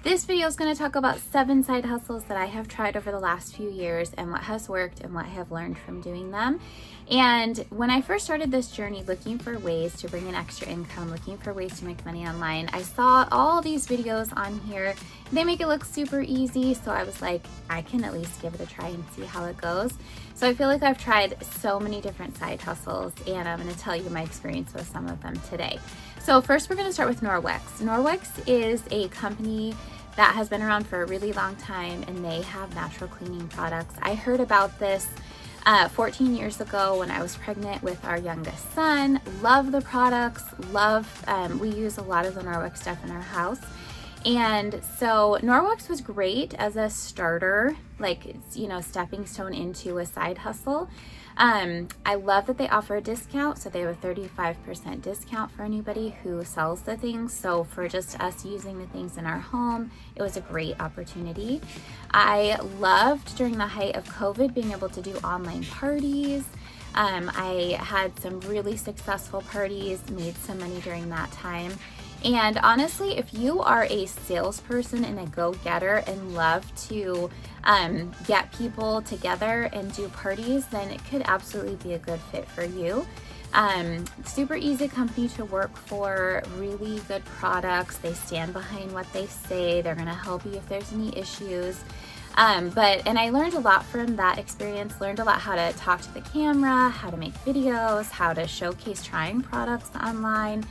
This video is going to talk about 7 side hustles that I have tried over the last few years and what has worked and what I have learned from doing them. And when I first started this journey looking for ways to bring in extra income, looking for ways to make money online, I saw all these videos on here. They make it look super easy, so I was like, I can at least give it a try and see how it goes. So I feel like I've tried so many different side hustles, and I'm going to tell you my experience with some of them today. So first we're going to start with Norwex. Norwex is a company that has been around for a really long time, and they have natural cleaning products. I heard about this 14 years ago when I was pregnant with our youngest son. Love the products, we use a lot of the Norwex stuff in our house. And so Norwex was great as a starter, stepping stone into a side hustle. I love that they offer a discount. So they have a 35% discount for anybody who sells the things. So for just us using the things in our home, it was a great opportunity. I loved during the height of COVID being able to do online parties. I had some really successful parties, made some money during that time. And honestly, if you are a salesperson and a go-getter and love to get people together and do parties, then it could absolutely be a good fit for you. Super easy company to work for, really good products. They stand behind what they say. They're going to help you if there's any issues. And I learned a lot from that experience, learned a lot how to talk to the camera, how to make videos, how to showcase trying products online.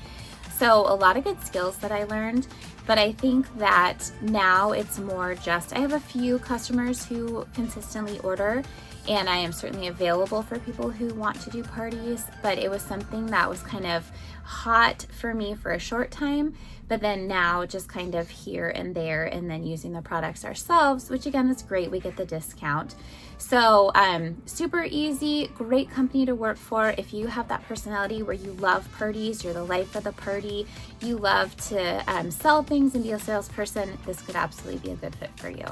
So a lot of good skills that I learned, but I think that now it's more just, I have a few customers who consistently order, and I am certainly available for people who want to do parties, but it was something that was kind of hot for me for a short time, but then now just kind of here and there, and then using the products ourselves, which again is great, we get the discount. So super easy, great company to work for. If you have that personality where you love parties, you're the life of the party, you love to sell things and be a salesperson, this could absolutely be a good fit for you.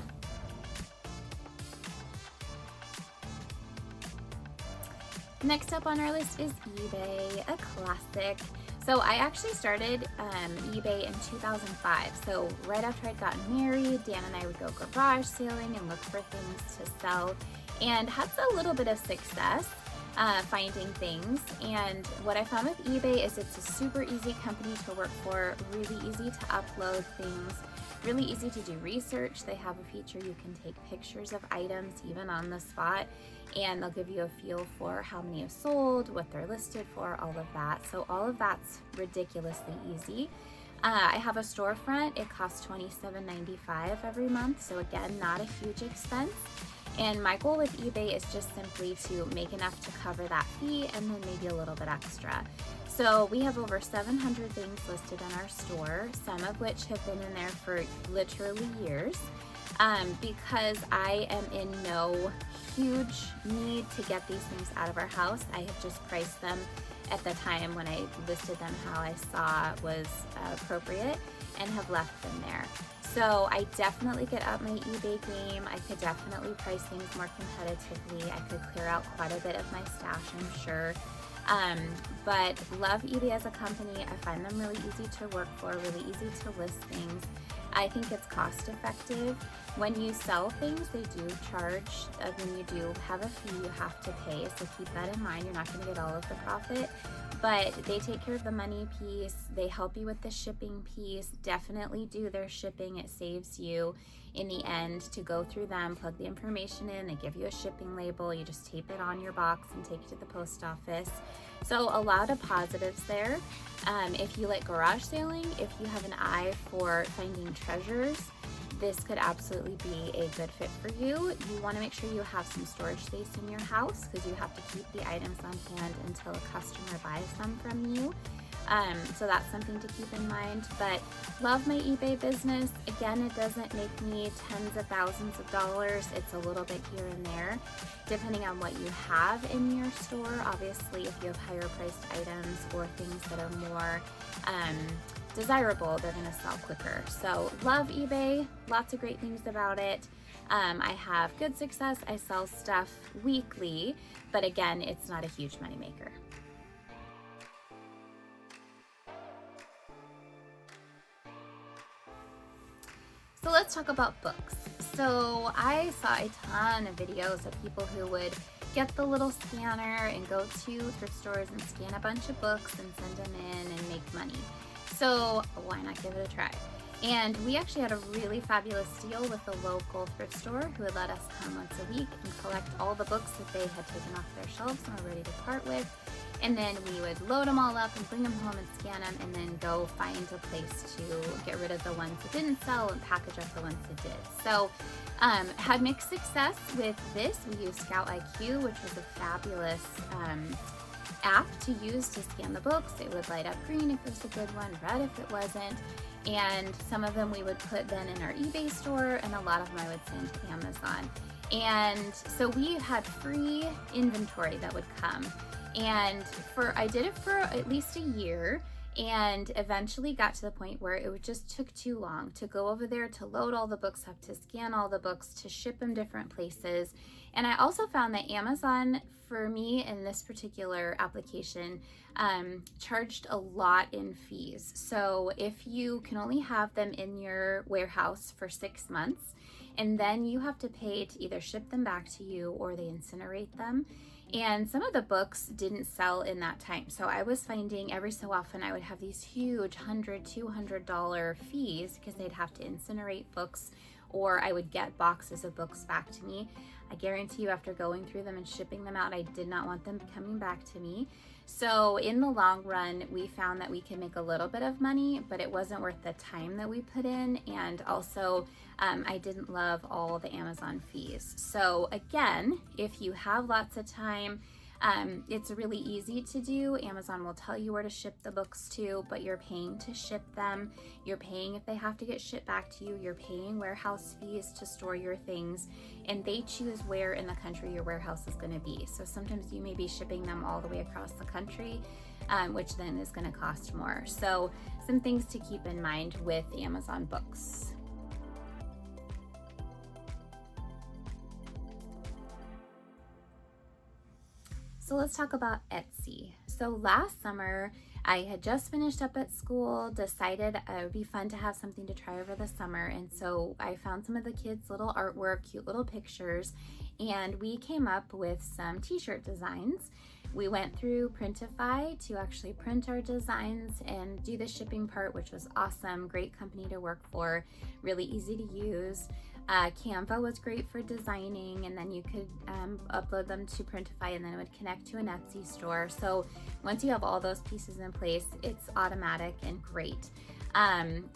Next up on our list is eBay, a classic. So I actually started eBay in 2005. So right after I'd gotten married, Dan and I would go garage sailing and look for things to sell, and had a little bit of success finding things. And what I found with eBay is it's a super easy company to work for, really easy to upload things, really easy to do research. They have a feature you can take pictures of items even on the spot, and they'll give you a feel for how many have sold, what they're listed for, all of that. So all of that's ridiculously easy. I have a storefront. It costs $27.95 every month. So again, not a huge expense. And my goal with eBay is just simply to make enough to cover that fee and then maybe a little bit extra. So we have over 700 things listed in our store, some of which have been in there for literally years. Because I am in no huge need to get these things out of our house, I have just priced them at the time when I listed them how I saw was appropriate, and have left them there. So I definitely get up my eBay game. I could definitely price things more competitively. I could clear out quite a bit of my stash, I'm sure. But love eBay as a company. I find them really easy to work for, really easy to list things. I think it's cost effective. When you sell things, they do charge, when you do have a fee, you have to pay. So keep that in mind. You're not going to get all of the profit, but they take care of the money piece. They help you with the shipping piece. Definitely do their shipping. It saves you in the end to go through them, plug the information in, they give you a shipping label, you just tape it on your box and take it to the post office. So a lot of positives there. If you like garage sailing, if you have an eye for finding treasures, this could absolutely be a good fit for you. You want to make sure you have some storage space in your house, because you have to keep the items on hand until a customer buys them from you. So that's something to keep in mind. But love my eBay business. Again, it doesn't make me tens of thousands of dollars. It's a little bit here and there, depending on what you have in your store. Obviously, if you have higher priced items or things that are more desirable, they're going to sell quicker. So love eBay. Lots of great things about it. I have good success. I sell stuff weekly, but again, it's not a huge moneymaker. So let's talk about books. So I saw a ton of videos of people who would get the little scanner and go to thrift stores and scan a bunch of books and send them in and make money. So why not give it a try? And we actually had a really fabulous deal with the local thrift store who would let us come once a week and collect all the books that they had taken off their shelves and were ready to part with. And then we would load them all up and bring them home and scan them and then go find a place to get rid of the ones that didn't sell and package up the ones that did. So had mixed success with this. We used Scout IQ, which was a fabulous app to use to scan the books. It would light up green if it was a good one, red if it wasn't. And some of them we would put then in our eBay store, and a lot of them I would send to Amazon. And so we had free inventory that would come. And I did it for at least a year, and eventually got to the point where it just took too long to go over there, to load all the books up, to scan all the books, to ship them different places. And I also found that Amazon, for me in this particular application, charged a lot in fees. So if you can only have them in your warehouse for 6 months, and then you have to pay to either ship them back to you or they incinerate them. And some of the books didn't sell in that time. So I was finding every so often I would have these huge $100, $200 fees because they'd have to incinerate books, or I would get boxes of books back to me. I guarantee you, after going through them and shipping them out, I did not want them coming back to me. So in the long run, we found that we could make a little bit of money, but it wasn't worth the time that we put in. And also, I didn't love all the Amazon fees. So again, if you have lots of time, it's really easy to do. Amazon will tell you where to ship the books to, but you're paying to ship them. You're paying if they have to get shipped back to you. You're paying warehouse fees to store your things, and they choose where in the country your warehouse is going to be. So sometimes you may be shipping them all the way across the country, which then is going to cost more. So some things to keep in mind with Amazon books. So let's talk about Etsy. So last summer, I had just finished up at school, decided it would be fun to have something to try over the summer. And so I found some of the kids' little artwork, cute little pictures, and we came up with some t-shirt designs. We went through Printify to actually print our designs and do the shipping part, which was awesome. Great company to work for, really easy to use. Canva was great for designing, and then you could upload them to Printify, and then it would connect to an Etsy store. So once you have all those pieces in place, it's automatic and great.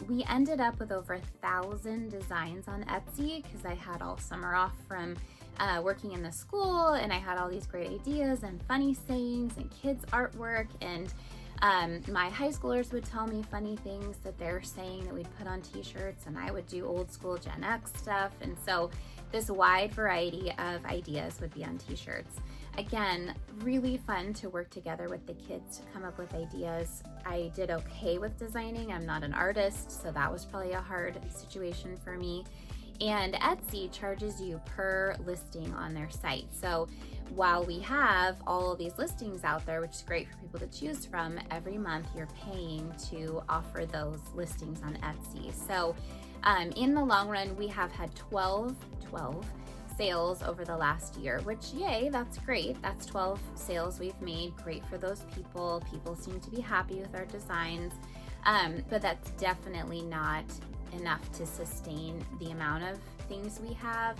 We ended up with over 1,000 designs on Etsy because I had all summer off from working in the school, and I had all these great ideas and funny sayings and kids artwork, and my high schoolers would tell me funny things that they're saying that we'd put on t-shirts, and I would do old school Gen X stuff. And so this wide variety of ideas would be on t-shirts. Again, really fun to work together with the kids to come up with ideas. I did okay with designing. I'm not an artist, so that was probably a hard situation for me. And Etsy charges you per listing on their site. So while we have all of these listings out there, which is great for people to choose from, every month you're paying to offer those listings on Etsy. So in the long run, we have had 12 sales over the last year, which, yay, that's great. That's 12 sales we've made. Great for those people. People seem to be happy with our designs, but that's definitely not enough to sustain the amount of things we have.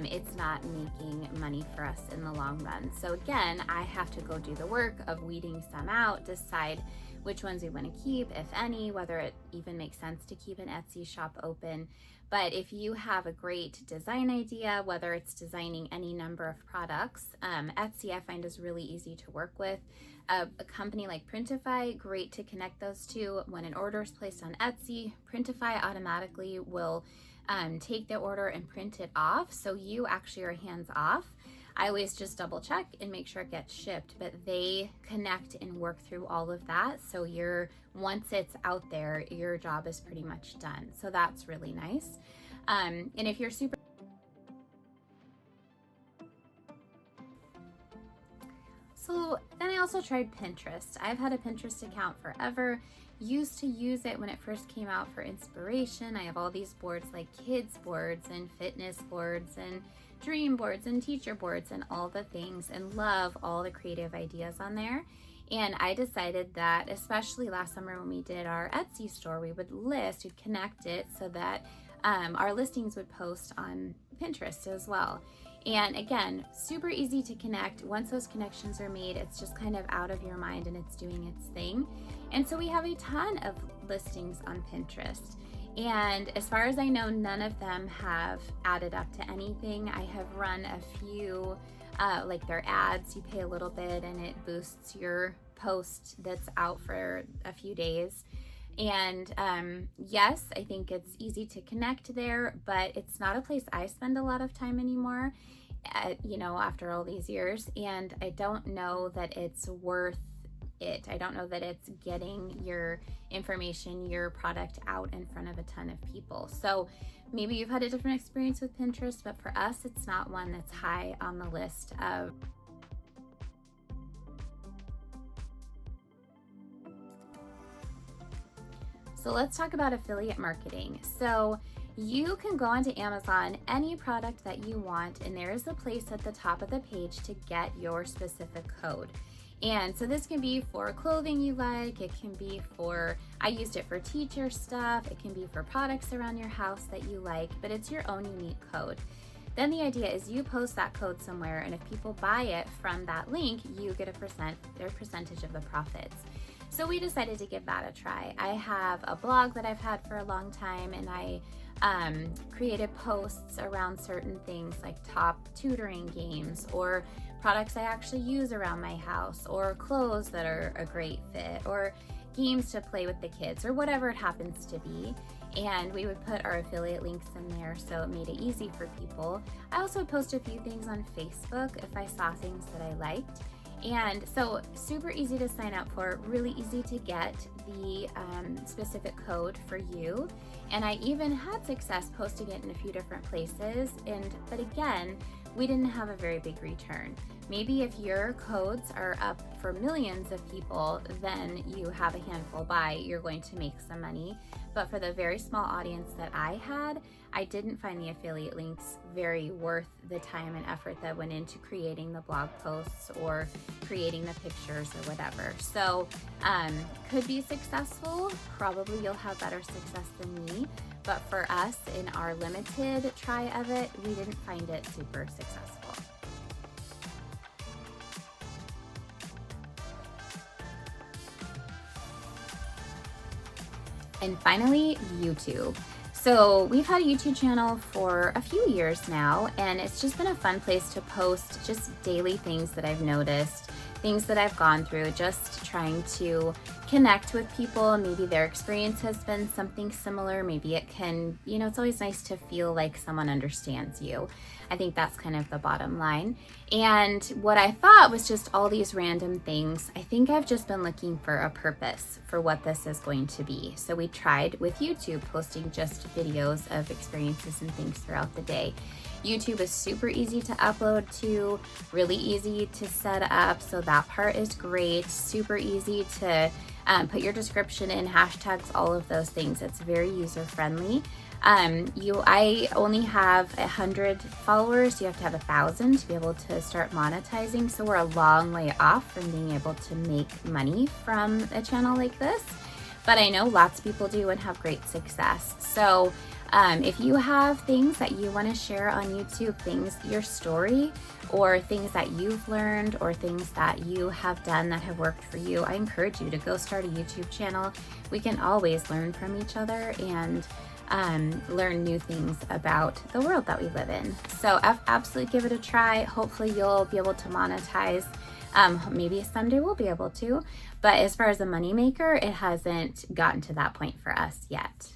It's not making money for us in the long run. So again, I have to go do the work of weeding some out, decide which ones we want to keep, if any, whether it even makes sense to keep an Etsy shop open. But if you have a great design idea, whether it's designing any number of products, Etsy I find is really easy to work with. A company like Printify, great to connect those two. When an order is placed on Etsy, Printify automatically will take the order and print it off, so you actually are hands off. I always just double check and make sure it gets shipped, but they connect and work through all of that. So once it's out there, your job is pretty much done. So that's really nice. And if you're super So then I also tried Pinterest. I've had a Pinterest account forever. used to use it when it first came out for inspiration. I have all these boards like kids boards and fitness boards and dream boards and teacher boards and all the things, and love all the creative ideas on there. And I decided that, especially last summer when we did our Etsy store, we'd connect it so that our listings would post on Pinterest as well. And again, super easy to connect. Once those connections are made, it's just kind of out of your mind and it's doing its thing. And so we have a ton of listings on Pinterest. And as far as I know, none of them have added up to anything. I have run a few, like their ads. You pay a little bit and it boosts your post that's out for a few days. And yes, I think it's easy to connect there, but it's not a place I spend a lot of time anymore, after all these years. And I don't know that it's worth it. I don't know that it's getting your information, your product out in front of a ton of people. So maybe you've had a different experience with Pinterest, but for us, it's not one that's high on the list of. So let's talk about affiliate marketing. So you can go onto Amazon, any product that you want, and there is a place at the top of the page to get your specific code. And so this can be for clothing you like, it can be for, I used it for teacher stuff, it can be for products around your house that you like, but it's your own unique code. Then the idea is you post that code somewhere, and if people buy it from that link, you get their percentage of the profits. So we decided to give that a try. I have a blog that I've had for a long time, and I created posts around certain things like top tutoring games or products I actually use around my house, or clothes that are a great fit, or games to play with the kids, or whatever it happens to be. And we would put our affiliate links in there, so it made it easy for people. I also post a few things on Facebook if I saw things that I liked. And so super easy to sign up for, really easy to get the specific code for you. And I even had success posting it in a few different places. But again, we didn't have a very big return. Maybe if your codes are up for millions of people, then you have a handful buy, you're going to make some money. But for the very small audience that I had, I didn't find the affiliate links very worth the time and effort that went into creating the blog posts or creating the pictures or whatever. So could be successful. Probably you'll have better success than me. But for us, in our limited try of it, we didn't find it super successful. And finally, YouTube. So we've had a YouTube channel for a few years now, and it's just been a fun place to post just daily things that I've noticed, things that I've gone through, just trying to connect with people. Maybe their experience has been something similar. Maybe it can, it's always nice to feel like someone understands you. I think that's kind of the bottom line. And what I thought was just all these random things. I think I've just been looking for a purpose for what this is going to be. So we tried with YouTube, posting just videos of experiences and things throughout the day. YouTube is super easy to upload to, really easy to set up. So that part is great. Super easy to put your description in, hashtags, all of those things. It's very user friendly. I only have 100 followers. You have to have 1,000 to be able to start monetizing. So we're a long way off from being able to make money from a channel like this. But I know lots of people do and have great success. So if you have things that you want to share on YouTube, your story, or things that you've learned, or things that you have done that have worked for you, I encourage you to go start a YouTube channel. We can always learn from each other and learn new things about the world that we live in. So absolutely give it a try. Hopefully you'll be able to monetize. Maybe someday we'll be able to, but as far as a moneymaker, it hasn't gotten to that point for us yet.